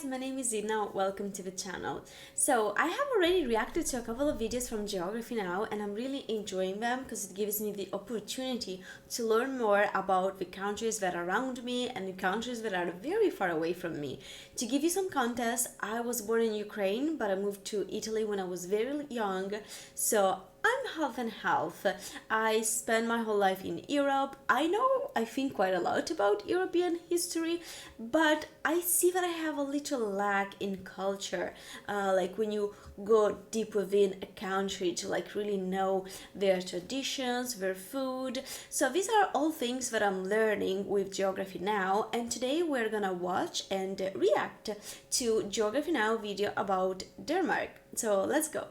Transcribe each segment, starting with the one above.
guys, my name is Zina. Welcome to the channel. So I have already reacted to a couple of videos from Geography Now and I'm really enjoying them because it gives me the opportunity to learn more about the countries that are around me and the countries that are very far away from me. To give you some context, I was born in Ukraine but I moved to Italy when I was very young, so I'm half and half. I spent my whole life in Europe. I think quite a lot about European history, but I see that I have a little lack in culture. Like when you go deep within a country to like really know their traditions, their food. So these are all things that I'm learning with Geography Now, and today we're gonna watch and react to Geography Now video about Denmark. So let's go.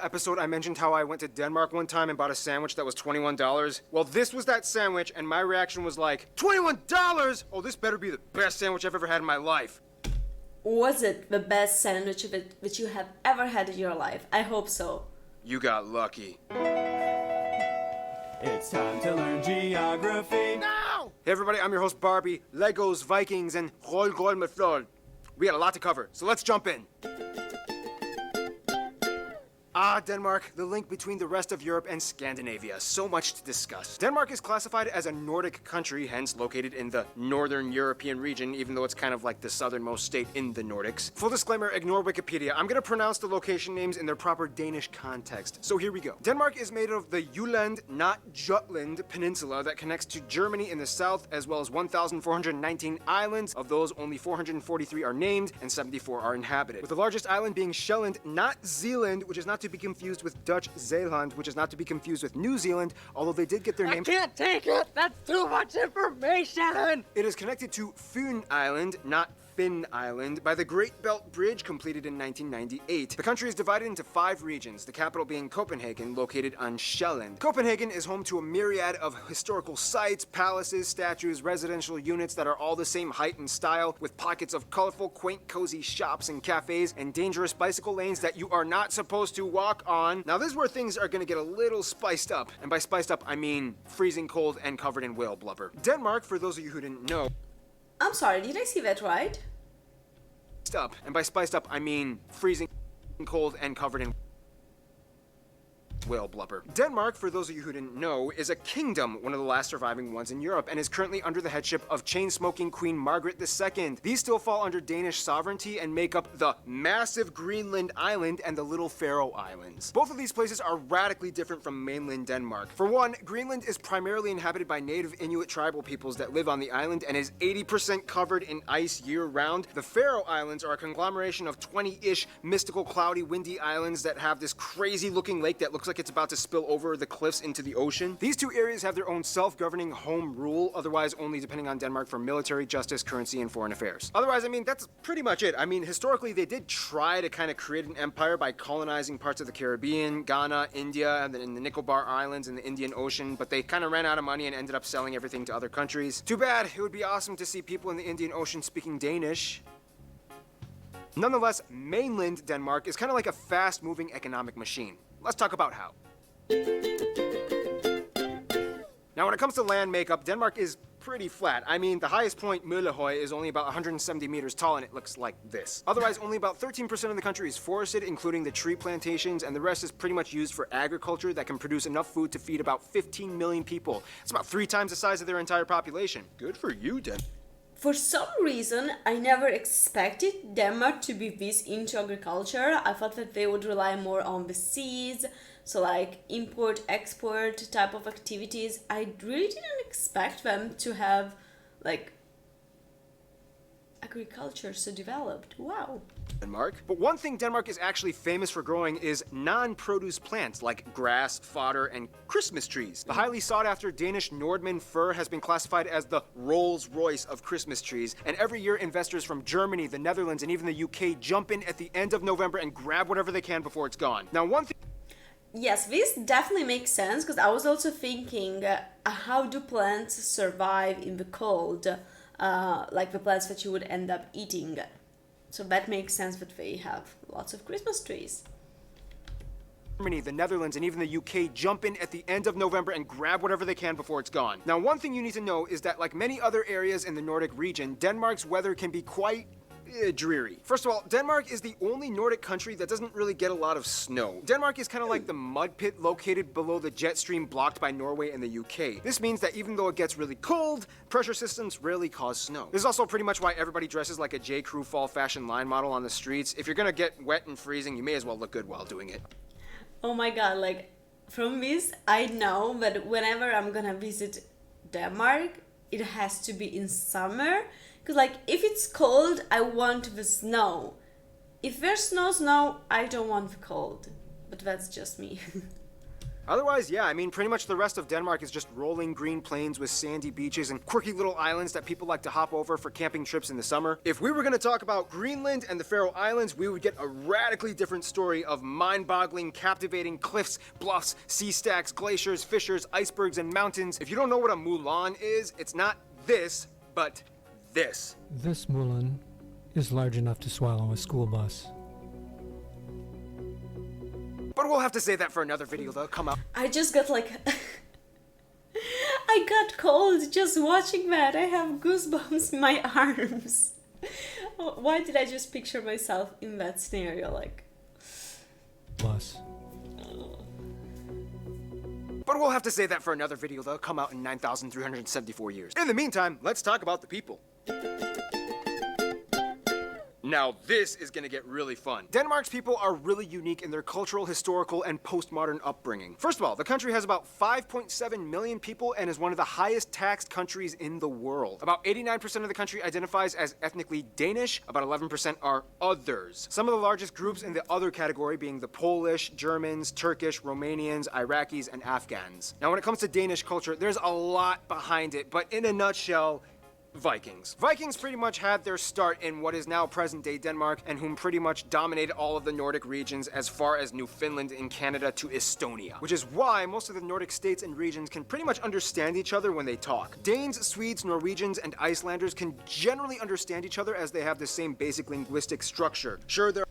Episode, I mentioned how I went to Denmark one time and bought a sandwich that was $21. Well, this was that sandwich, and my reaction was like, $21? Oh, this better be the best sandwich I've ever had in my life. Was it the best sandwich that you have ever had in your life? I hope so. You got lucky. It's time to learn geography. No! Hey everybody, I'm your host Barbie, Legos, Vikings, and Roll Gold Methlol. We got a lot to cover, so let's jump in. Denmark, the link between the rest of Europe and Scandinavia. So much to discuss. Denmark is classified as a Nordic country, hence located in the Northern European region, even though it's kind of like the southernmost state in the Nordics. Full disclaimer, ignore Wikipedia. I'm gonna pronounce the location names in their proper Danish context. So here we go. Denmark is made of the Jutland, not Jutland, peninsula that connects to Germany in the south, as well as 1,419 islands. Of those, only 443 are named and 74 are inhabited. With the largest island being Sjælland, not Zealand, which is not to be confused with Dutch Zeeland, which is not to be confused with New Zealand, although they did get their name. I can't take it! That's too much information! It is connected to Fyn Island, not Finn Island, by the Great Belt Bridge completed in 1998. The country is divided into 5 regions, the capital being Copenhagen, located on Sjælland. Copenhagen is home to a myriad of historical sites, palaces, statues, residential units that are all the same height and style, with pockets of colorful, quaint, cozy shops and cafes, and dangerous bicycle lanes that you are not supposed to walk on. Now this is where things are gonna get a little spiced up, and by spiced up I mean freezing cold and covered in whale blubber. Denmark, for those of you who didn't know, I'm sorry, did I see that right? And by spiced up, I mean freezing cold and covered in whale blubber. Denmark, for those of you who didn't know, is a kingdom, one of the last surviving ones in Europe, and is currently under the headship of chain-smoking Queen Margaret II. These still fall under Danish sovereignty and make up the massive Greenland Island and the Little Faroe Islands. Both of these places are radically different from mainland Denmark. For one, Greenland is primarily inhabited by native Inuit tribal peoples that live on the island and is 80% covered in ice year-round. The Faroe Islands are a conglomeration of 20-ish mystical, cloudy, windy islands that have this crazy-looking lake that looks like it's about to spill over the cliffs into the ocean. These two areas have their own self-governing home rule, otherwise only depending on Denmark for military, justice, currency, and foreign affairs. Otherwise, I mean, that's pretty much it. I mean, historically, they did try to kind of create an empire by colonizing parts of the Caribbean, Ghana, India, and then in the Nicobar Islands in the Indian Ocean, but they kind of ran out of money and ended up selling everything to other countries. Too bad. It would be awesome to see people in the Indian Ocean speaking Danish. Nonetheless, mainland Denmark is kind of like a fast-moving economic machine. Let's talk about how. Now, when it comes to land makeup, Denmark is pretty flat. I mean, the highest point, Møllehøj, is only about 170 meters tall and it looks like this. Otherwise, only about 13% of the country is forested, including the tree plantations, and the rest is pretty much used for agriculture that can produce enough food to feed about 15 million people. It's about 3 times the size of their entire population. Good for you, Denmark. For some reason, I never expected Denmark to be this into agriculture. I thought that they would rely more on the seas, so like import, export type of activities. I really didn't expect them to have like agriculture so developed. Wow. Denmark. But one thing Denmark is actually famous for growing is non-produce plants like grass, fodder, and Christmas trees. The highly sought-after Danish Nordmann fir has been classified as the Rolls-Royce of Christmas trees, and every year investors from Germany, the Netherlands, and even the UK jump in at the end of November and grab whatever they can before it's gone. Now, one thing... Yes, this definitely makes sense, because I was also thinking, how do plants survive in the cold? Like the plants that you would end up eating. So that makes sense that they have lots of Christmas trees. Germany, the Netherlands, and even the UK jump in at the end of November and grab whatever they can before it's gone. Now, one thing you need to know is that like many other areas in the Nordic region, Denmark's weather can be quite dreary. First of all, Denmark is the only Nordic country that doesn't really get a lot of snow. Denmark is kind of like the mud pit located below the jet stream blocked by Norway and the UK. This means that even though it gets really cold, pressure systems rarely cause snow. This is also pretty much why everybody dresses like a J. Crew fall fashion line model on the streets. If you're gonna get wet and freezing, you may as well look good while doing it. Oh my god, like from this I know that whenever I'm gonna visit Denmark, it has to be in summer. Because like if it's cold, I want the snow. If there's snow, I don't want the cold. But that's just me. Otherwise, yeah, I mean, pretty much the rest of Denmark is just rolling green plains with sandy beaches and quirky little islands that people like to hop over for camping trips in the summer. If we were going to talk about Greenland and the Faroe Islands, we would get a radically different story of mind-boggling, captivating cliffs, bluffs, sea stacks, glaciers, fissures, icebergs, and mountains. If you don't know what a Mulan is, it's not this, but this. This Mulan is large enough to swallow a school bus. But we'll have to save that for another video that'll come out. I just got like I got cold just watching that. I have goosebumps in my arms. Why did I just picture myself in that scenario? Like, Bus. But we'll have to save that for another video that'll come out in 9,374 years. In the meantime, let's talk about the people. Now this is gonna get really fun. Denmark's people are really unique in their cultural, historical, and postmodern upbringing. First of all, the country has about 5.7 million people and is one of the highest taxed countries in the world. About 89% of the country identifies as ethnically Danish, about 11% are others. Some of the largest groups in the other category being the Polish, Germans, Turkish, Romanians, Iraqis, and Afghans. Now when it comes to Danish culture, there's a lot behind it, but in a nutshell, Vikings. Vikings pretty much had their start in what is now present-day Denmark and whom pretty much dominated all of the Nordic regions as far as Newfoundland in Canada to Estonia, which is why most of the Nordic states and regions can pretty much understand each other when they talk. Danes, Swedes, Norwegians, and Icelanders can generally understand each other as they have the same basic linguistic structure. Sure, there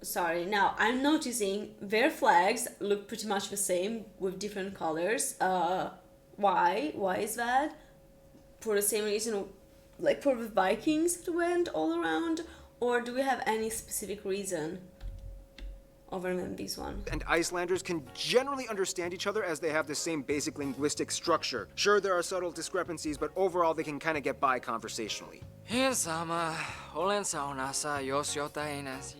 sorry, now I'm noticing their flags look pretty much the same with different colors. Why? Why is that? For the same reason, like for the Vikings that went all around, or do we have any specific reason other than this one? and Icelanders can generally understand each other as they have the same basic linguistic structure. Sure, there are subtle discrepancies, but overall they can kind of get by conversationally. Sama, olen saunassa, jos jotain asia.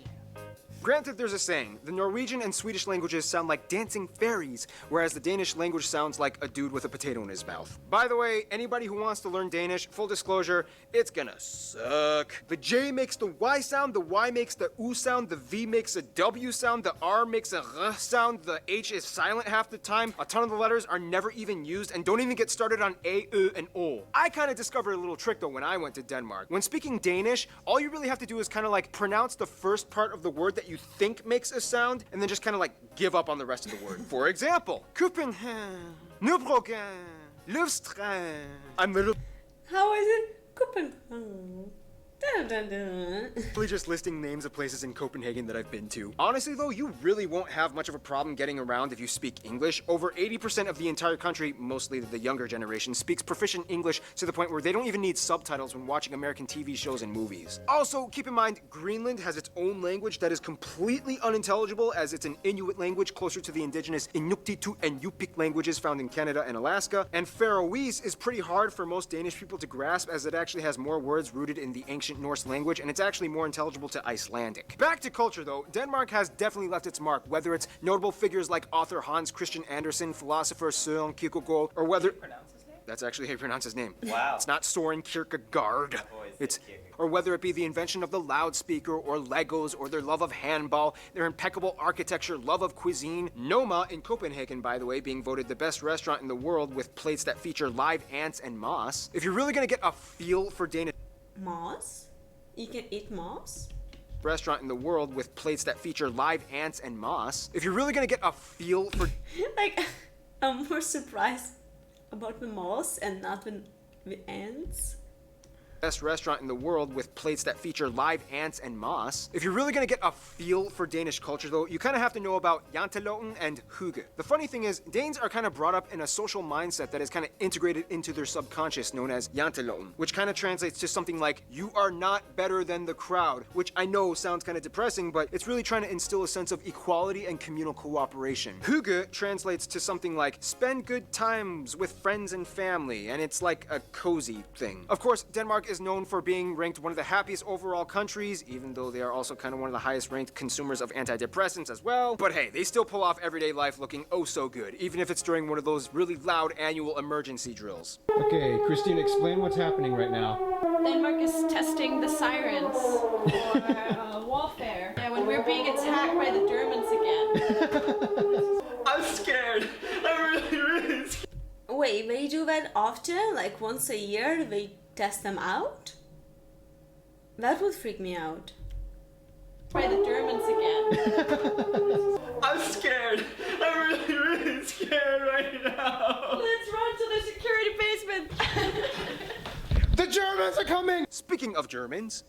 Granted, there's a saying, the Norwegian and Swedish languages sound like dancing fairies, whereas the Danish language sounds like a dude with a potato in his mouth. By the way, anybody who wants to learn Danish, full disclosure, it's gonna suck. The J makes the Y sound, the Y makes the U sound, the V makes a W sound, the R makes a R sound, the H is silent half the time, a ton of the letters are never even used, and don't even get started on A, U, and O. I kind of discovered a little trick though when I went to Denmark. When speaking Danish, all you really have to do is kind of like pronounce the first part of the word that you think makes a sound, and then just kind of like give up on the rest of the word. For example, Copenhagen, Nürburgring, Løvstrand. I'm literally How is it? Copenhagen. Dun, dun, dun. just listing names of places in Copenhagen that I've been to. Honestly though, you really won't have much of a problem getting around if you speak English. Over 80% of the entire country, mostly the younger generation, speaks proficient English to the point where they don't even need subtitles when watching American TV shows and movies. Also, keep in mind, Greenland has its own language that is completely unintelligible as it's an Inuit language closer to the indigenous Inuktitut and Yupik languages found in Canada and Alaska. And Faroese is pretty hard for most Danish people to grasp as it actually has more words rooted in the ancient Norse language, and it's actually more intelligible to Icelandic. Back to culture though, Denmark has definitely left its mark, whether it's notable figures like author Hans Christian Andersen, philosopher Søren Kierkegaard, or whether... That's actually how you pronounce his name. Wow. It's not Soren Kierkegaard. It's... Or whether it be the invention of the loudspeaker, or Legos, or their love of handball, their impeccable architecture, love of cuisine. Noma in Copenhagen, by the way, being voted the best restaurant in the world with plates that feature live ants and moss. If you're really gonna get a feel for Danish Moss? You can eat moss? restaurant in the world with plates that feature live ants and moss. If you're really gonna get a feel for Like, I'm more surprised about the moss and not the ants. best restaurant in the world with plates that feature live ants and moss. If you're really gonna get a feel for Danish culture though, you kind of have to know about janteloven and hygge. The funny thing is, Danes are kind of brought up in a social mindset that is kind of integrated into their subconscious, known as janteloven, which kind of translates to something like, you are not better than the crowd, which I know sounds kind of depressing, but it's really trying to instill a sense of equality and communal cooperation. Hygge translates to something like, spend good times with friends and family, and it's like a cozy thing. Of course, Denmark is known for being ranked one of the happiest overall countries, even though they are also kind of one of the highest ranked consumers of antidepressants as well. But hey, they still pull off everyday life looking oh so good, even if it's during one of those really loud annual emergency drills. Okay, Christine, explain what's happening right now. Denmark is testing the sirens for warfare. Yeah, when we're being attacked by the Germans again. I'm scared. I'm really scared. Wait, they do that often? Like once a year they test them out? That would freak me out. By the Germans again. I'm scared. I'm really scared right now. Let's run to the security basement. The Germans are coming! Speaking of Germans.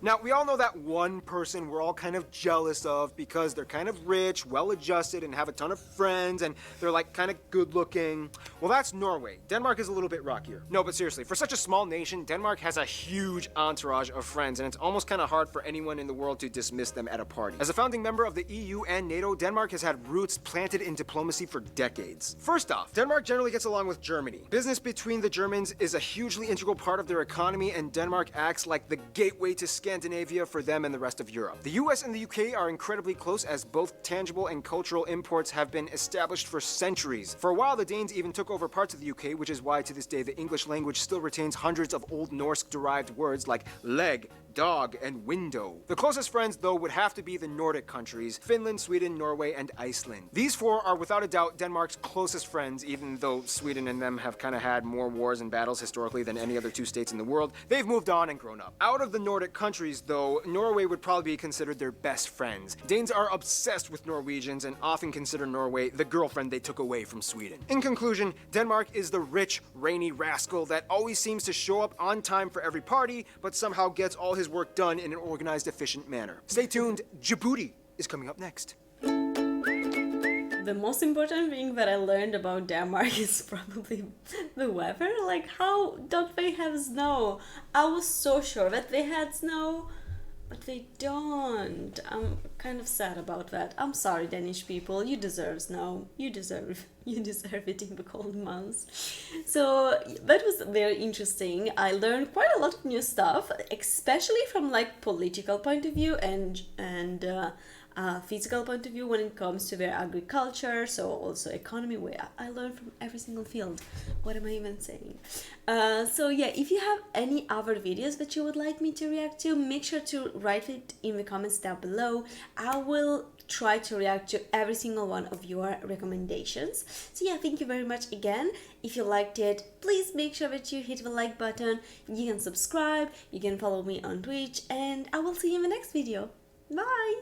Now, we all know that one person we're all kind of jealous of because they're kind of rich, well-adjusted, and have a ton of friends, and they're like kind of good-looking. Well, that's Norway. Denmark is a little bit rockier. No, but seriously, for such a small nation, Denmark has a huge entourage of friends, and it's almost kind of hard for anyone in the world to dismiss them at a party. As a founding member of the EU and NATO, Denmark has had roots planted in diplomacy for decades. First off, Denmark generally gets along with Germany. Business between the Germans is a hugely integral part of their economy, and Denmark acts like the gateway to Scandinavia for them and the rest of Europe. The US and the UK are incredibly close as both tangible and cultural imports have been established for centuries. For a while, the Danes even took over parts of the UK, which is why to this day the English language still retains hundreds of Old Norse-derived words like leg, dog, and window. The closest friends, though, would have to be the Nordic countries, Finland, Sweden, Norway, and Iceland. These four are without a doubt Denmark's closest friends, even though Sweden and them have kind of had more wars and battles historically than any other two states in the world. They've moved on and grown up. Out of the Nordic countries, though, Norway would probably be considered their best friends. Danes are obsessed with Norwegians and often consider Norway the girlfriend they took away from Sweden. In conclusion, Denmark is the rich, rainy rascal that always seems to show up on time for every party, but somehow gets all his work done in an organized, efficient manner. Stay tuned, Djibouti is coming up next. The most important thing that I learned about Denmark is probably the weather. Like, how don't they have snow? I was so sure that they had snow, but they don't. I'm kind of sad about that. I'm sorry, Danish people. You deserve snow. You deserve it in the cold months. So that was very interesting. I learned quite a lot of new stuff, especially from like political point of view and physical point of view when it comes to their agriculture, so also economy, where I learned from every single field. What am I even saying? So yeah, if you have any other videos that you would like me to react to, make sure to write it in the comments down below. I will try to react to every single one of your recommendations. So yeah, thank you very much again. If you liked it, please make sure that you hit the like button. You can subscribe, you can follow me on Twitch, and I will see you in the next video. Bye!